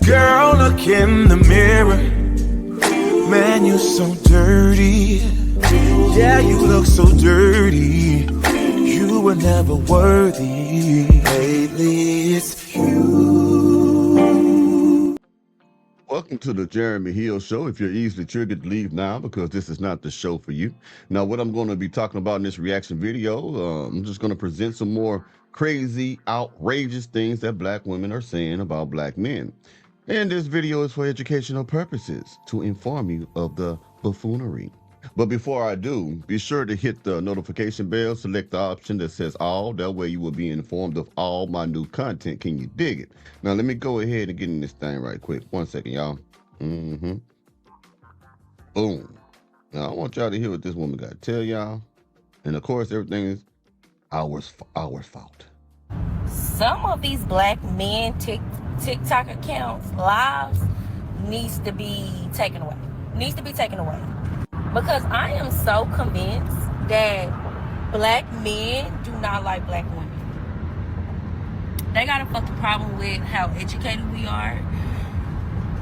Girl, look in the mirror. Man, you're so dirty. Yeah, you look so dirty. You were never worthy. Lately, it's you. Welcome to the Jeremy Hill Show. If you're easily triggered, leave now because this is not the show for you. Now, what I'm going to be talking about in this reaction video, I'm just going to present some more crazy, outrageous things that black women are saying about black men. And this video is for educational purposes to inform you of the buffoonery. But before I do, be sure to hit the notification bell, select the option that says all. That way you will be informed of all my new content. Can you dig it? Now, let me go ahead and get in this thing right quick. 1 second, y'all. Boom. Now, I want y'all to hear what this woman got to tell y'all. And of course, everything is our fault. Some of these black men TikTok accounts, lives, needs to be taken away. Because I am so convinced that black men do not like black women. They got a fucking problem with how educated we are.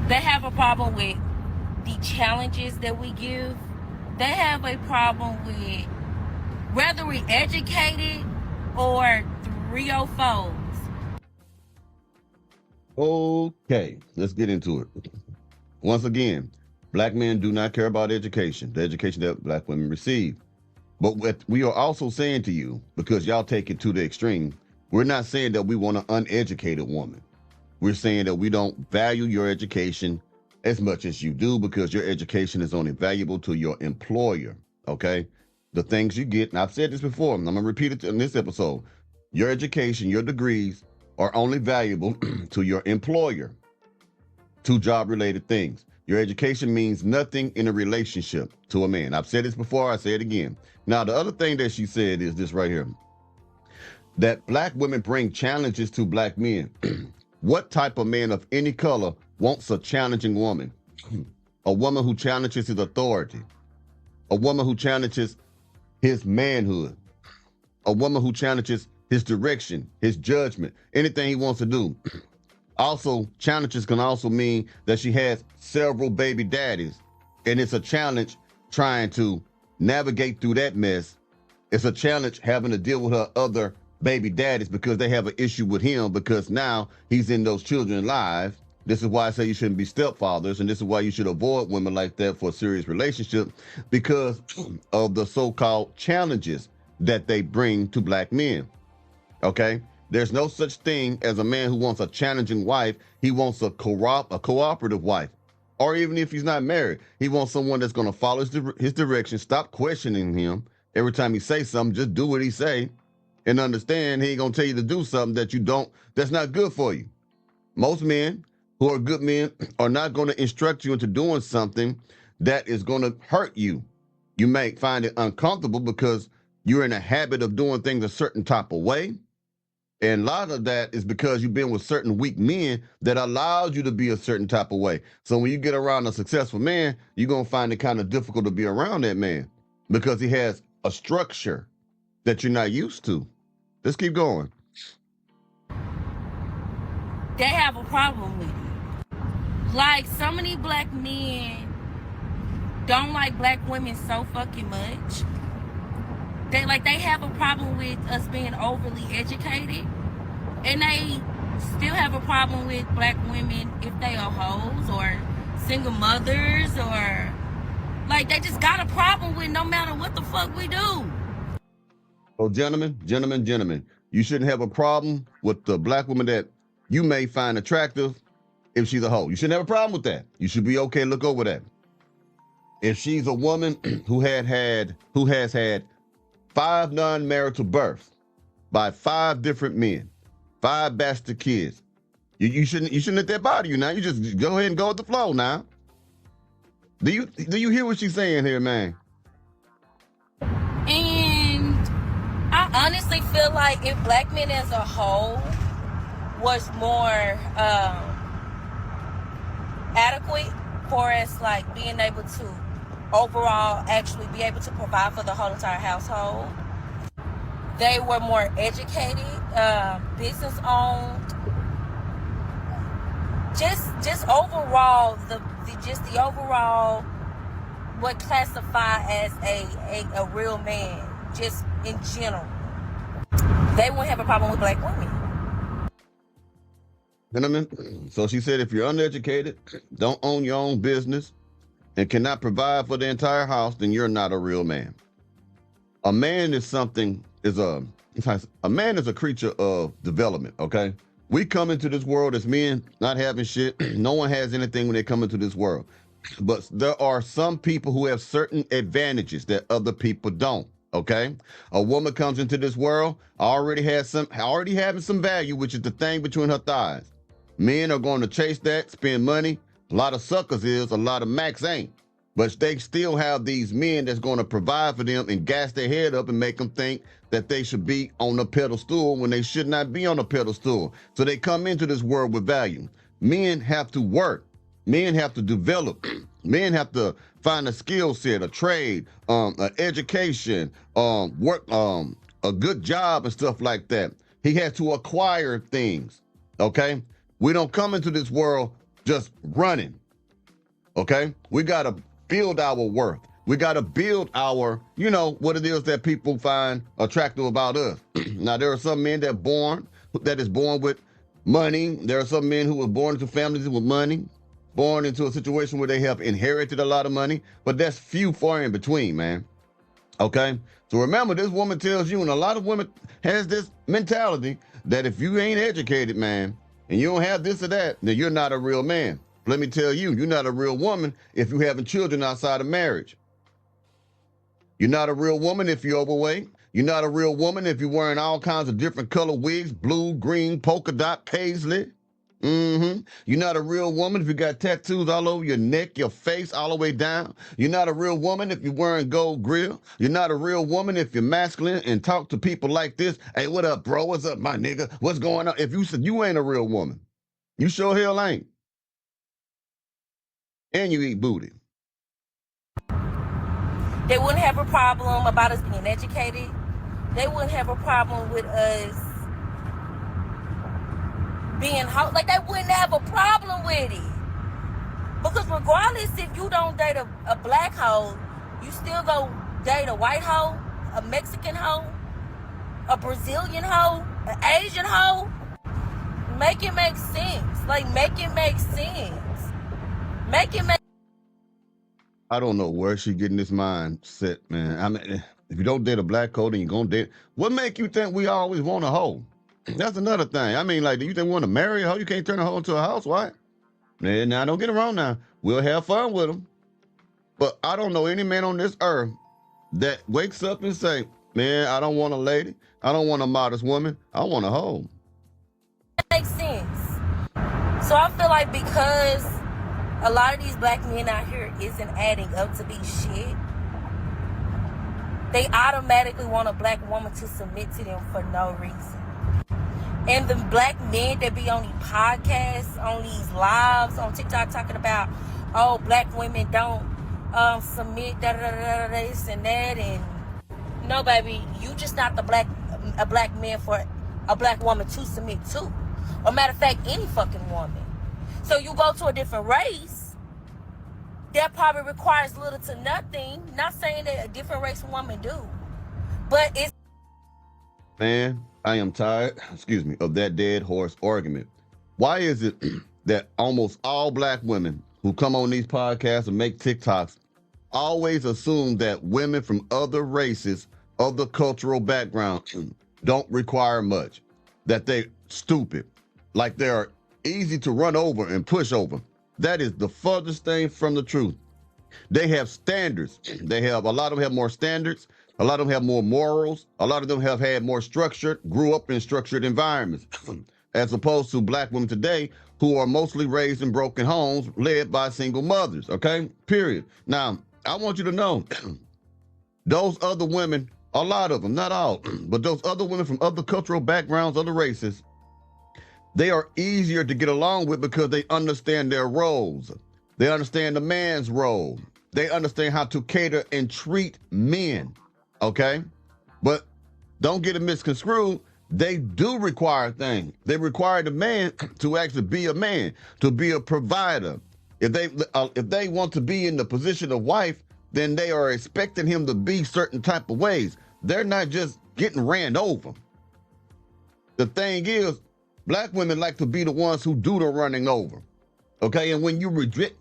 They have a problem with the challenges that we give. They have a problem with whether we're educated or 304s. Okay, let's get into it. Once again, black men do not care about education, the education that black women receive. But what we are also saying to you, because y'all take it to the extreme, we're not saying that we want an uneducated woman. We're saying that we don't value your education as much as you do because your education is only valuable to your employer, okay? The things you get, and I've said this before, and I'm gonna repeat it in this episode. Your education, your degrees are only valuable to your employer, to job-related things. Your education means nothing in a relationship to a man. I've said this before, I say it again. Now, the other thing that she said is this right here, that black women bring challenges to black men. What type of man of any color wants a challenging woman? A woman who challenges his authority. A woman who challenges his manhood. A woman who challenges his direction, his judgment, anything he wants to do. Also, challenges can also mean that she has several baby daddies, and it's a challenge trying to navigate through that mess. It's a challenge having to deal with her other baby daddies because they have an issue with him because now he's in those children's lives. This is why I say you shouldn't be stepfathers, and this is why you should avoid women like that for a serious relationship because of the so-called challenges that they bring to black men. Okay, there's no such thing as a man who wants a challenging wife. He wants a cooperative wife, or even if he's not married, he wants someone that's going to follow his direction, stop questioning him every time he say something, just do what he say, and understand he ain't going to tell you to do something that's not good for you. Most men who are good men are not going to instruct you into doing something that is going to hurt you. You may find it uncomfortable because you're in a habit of doing things a certain type of way. And a lot of that is because you've been with certain weak men that allowed you to be a certain type of way. So when you get around a successful man, you're going to find it kind of difficult to be around that man because he has a structure that you're not used to. Let's keep going. They have a problem with it. Like, so many black men don't like black women so fucking much. They have a problem with us being overly educated, and they still have a problem with black women if they are hoes or single mothers, or they just got a problem with no matter what the fuck we do. Oh, gentlemen, you shouldn't have a problem with the black woman that you may find attractive if she's a hoe. You shouldn't have a problem with that. You should be okay. Look over that. If she's a woman who has had 5 non-marital births by 5 different men, 5 bastard kids, you shouldn't let that bother you now. You just go ahead and go with the flow now. Do you hear what she's saying here, man? And I honestly feel like if black men as a whole was more adequate for us, being able to overall actually be able to provide for the whole entire household, they were more educated, business owned, just overall the overall what classify as a real man, just in general. They wouldn't have a problem with black women. You know what I mean? So she said, if you're uneducated, don't own your own business, and cannot provide for the entire house, then you're not a real man. A man is a man is a creature of development, okay? We come into this world as men, not having shit. No one has anything when they come into this world. But there are some people who have certain advantages that other people don't, okay? A woman comes into this world, already having some value, which is the thing between her thighs. Men are going to chase that, spend money. A lot of suckers is, a lot of Macs ain't. But they still have these men that's going to provide for them and gas their head up and make them think that they should be on a pedestal when they should not be on a pedestal. So they come into this world with value. Men have to work. Men have to develop. Men have to find a skill set, a trade, an education, work, a good job and stuff like that. He has to acquire things, okay? We don't come into this world just running, okay? We got to build our worth. We got to build our, what it is that people find attractive about us. Now, there are some men that is born with money. There are some men who were born into families with money, born into a situation where they have inherited a lot of money, but that's few far in between, man. Okay? So remember, this woman tells you, and a lot of women has this mentality that if you ain't educated, man, and you don't have this or that, then you're not a real man. Let me tell you, you're not a real woman if you're having children outside of marriage. You're not a real woman if you're overweight. You're not a real woman if you're wearing all kinds of different color wigs, blue, green, polka dot, paisley. You're not a real woman if you got tattoos all over your neck, your face, all the way down. You're not a real woman if you're wearing gold grill. You're not a real woman if you're masculine and talk to people like this. Hey, what up, bro? What's up, my nigga? What's going on? If you said you ain't a real woman, you sure hell ain't. And you eat booty. They wouldn't have a problem about us being educated. They wouldn't have a problem with us being like, they wouldn't have a problem with it. Because regardless if you don't date a black hoe, you still go date a white hoe, a Mexican hoe, a Brazilian hoe, an Asian hoe. Make it make sense. Like, make it make sense. Make it make. I don't know where she getting this mindset, man. I mean, if you don't date a black hoe, then you're going to date. What make you think we always want a hoe? That's another thing. I mean, like, do you think we want to marry a hoe? You can't turn a hoe into a housewife. Man, now, don't get it wrong now. We'll have fun with them. But I don't know any man on this earth that wakes up and say, man, I don't want a lady. I don't want a modest woman. I want a hoe. That makes sense. So I feel like because a lot of these black men out here isn't adding up to be shit, they automatically want a black woman to submit to them for no reason. And the black men that be on these podcasts, on these lives, on TikTok talking about, oh, black women don't submit, this and that, and no, baby, you just not a black man for a black woman to submit to. Or matter of fact, any fucking woman. So you go to a different race, that probably requires little to nothing. Not saying that a different race of women do, but it's. Man, I am tired, of that dead horse argument. Why is it that almost all black women who come on these podcasts and make TikToks always assume that women from other races, other cultural backgrounds don't require much, that they're stupid, like they're easy to run over and push over? That is the furthest thing from the truth. They have standards. A lot of them have more standards. A lot of them have more morals. A lot of them have had more grew up in structured environments, as opposed to black women today who are mostly raised in broken homes led by single mothers, okay? Period. Now, I want you to know, those other women, a lot of them, not all, but those other women from other cultural backgrounds, other races, they are easier to get along with because they understand their roles. They understand the man's role. They understand how to cater and treat men, okay? But don't get it misconstrued. they do require things. They require the man to actually be a man, to be a provider. If they want to be in the position of wife, then they are expecting him to be certain type of ways. They're not just getting ran over. The thing is, black women like to be the ones who do the running over. Okay, and when you reject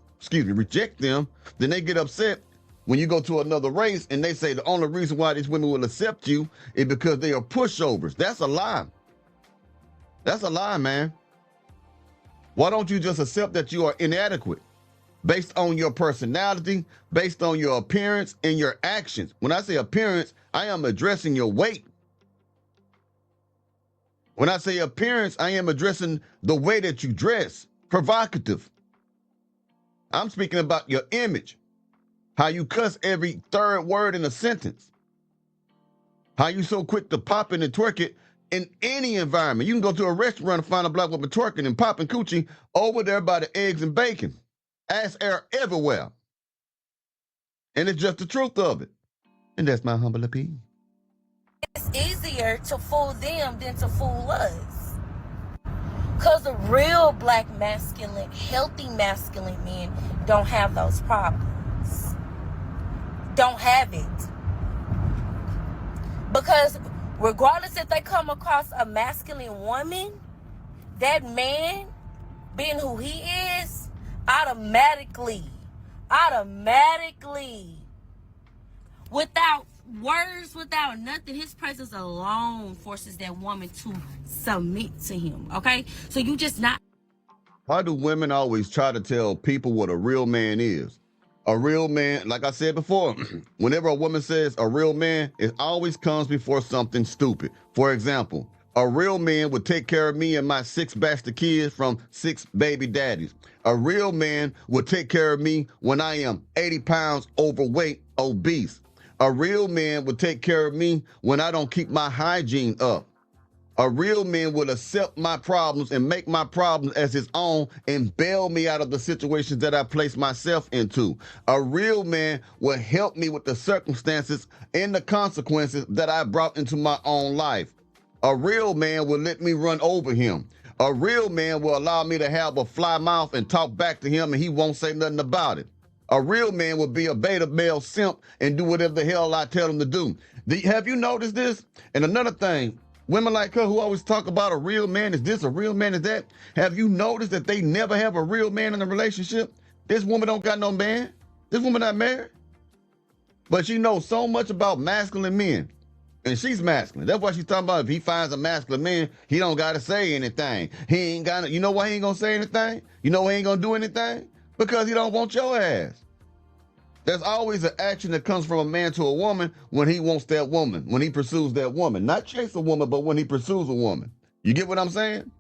them, then they get upset when you go to another race and they say the only reason why these women will accept you is because they are pushovers. That's a lie. That's a lie, man. Why don't you just accept that you are inadequate based on your personality, based on your appearance and your actions? When I say appearance, I am addressing your weight. When I say appearance, I am addressing the way that you dress. Provocative. I'm speaking about your image. How you cuss every third word in a sentence. How you so quick to pop it and twerk it in any environment. You can go to a restaurant and find a black woman twerking and popping coochie over there by the eggs and bacon. Ass air everywhere. And it's just the truth of it. And that's my humble opinion. It's easier to fool them than to fool us. Because the real black masculine, healthy masculine men don't have those problems. Don't have it. Because regardless if they come across a masculine woman, that man, being who he is, automatically, without words, without nothing, his presence alone forces that woman to submit to him. Okay? So you just not. Why do women always try to tell people what a real man is? A real man, like I said before, whenever a woman says a real man, it always comes before something stupid. For example, a real man would take care of me and my 6 bastard kids from 6 baby daddies. A real man would take care of me when I am 80 pounds overweight, obese. A real man would take care of me when I don't keep my hygiene up. A real man would accept my problems and make my problems as his own and bail me out of the situations that I place myself into. A real man will help me with the circumstances and the consequences that I brought into my own life. A real man will let me run over him. A real man will allow me to have a fly mouth and talk back to him and he won't say nothing about it. A real man will be a beta male simp and do whatever the hell I tell him to do. Have you noticed this? And another thing, women like her who always talk about a real man is this, a real man is that. Have you noticed that they never have a real man in a relationship? This woman don't got no man. This woman not married. But she knows so much about masculine men. And she's masculine. That's why she's talking about if he finds a masculine man, he don't got to say anything. He ain't got to, you know why he ain't going to say anything? You know why he ain't going to do anything? Because he don't want your ass. There's always an action that comes from a man to a woman when he wants that woman, when he pursues that woman. Not chase a woman, but when he pursues a woman. You get what I'm saying?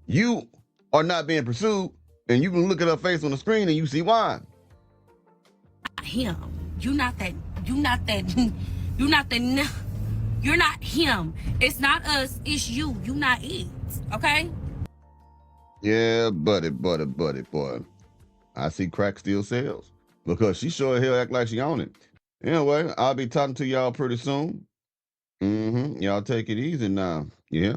You are not being pursued, and you can look at her face on the screen and you see why. Him. You're not him. It's not us, it's you. You not it. Okay? Yeah, buddy, boy. I see crack still sells. Because she sure as hell act like she on it. Anyway, I'll be talking to y'all pretty soon. Y'all take it easy now. Yeah.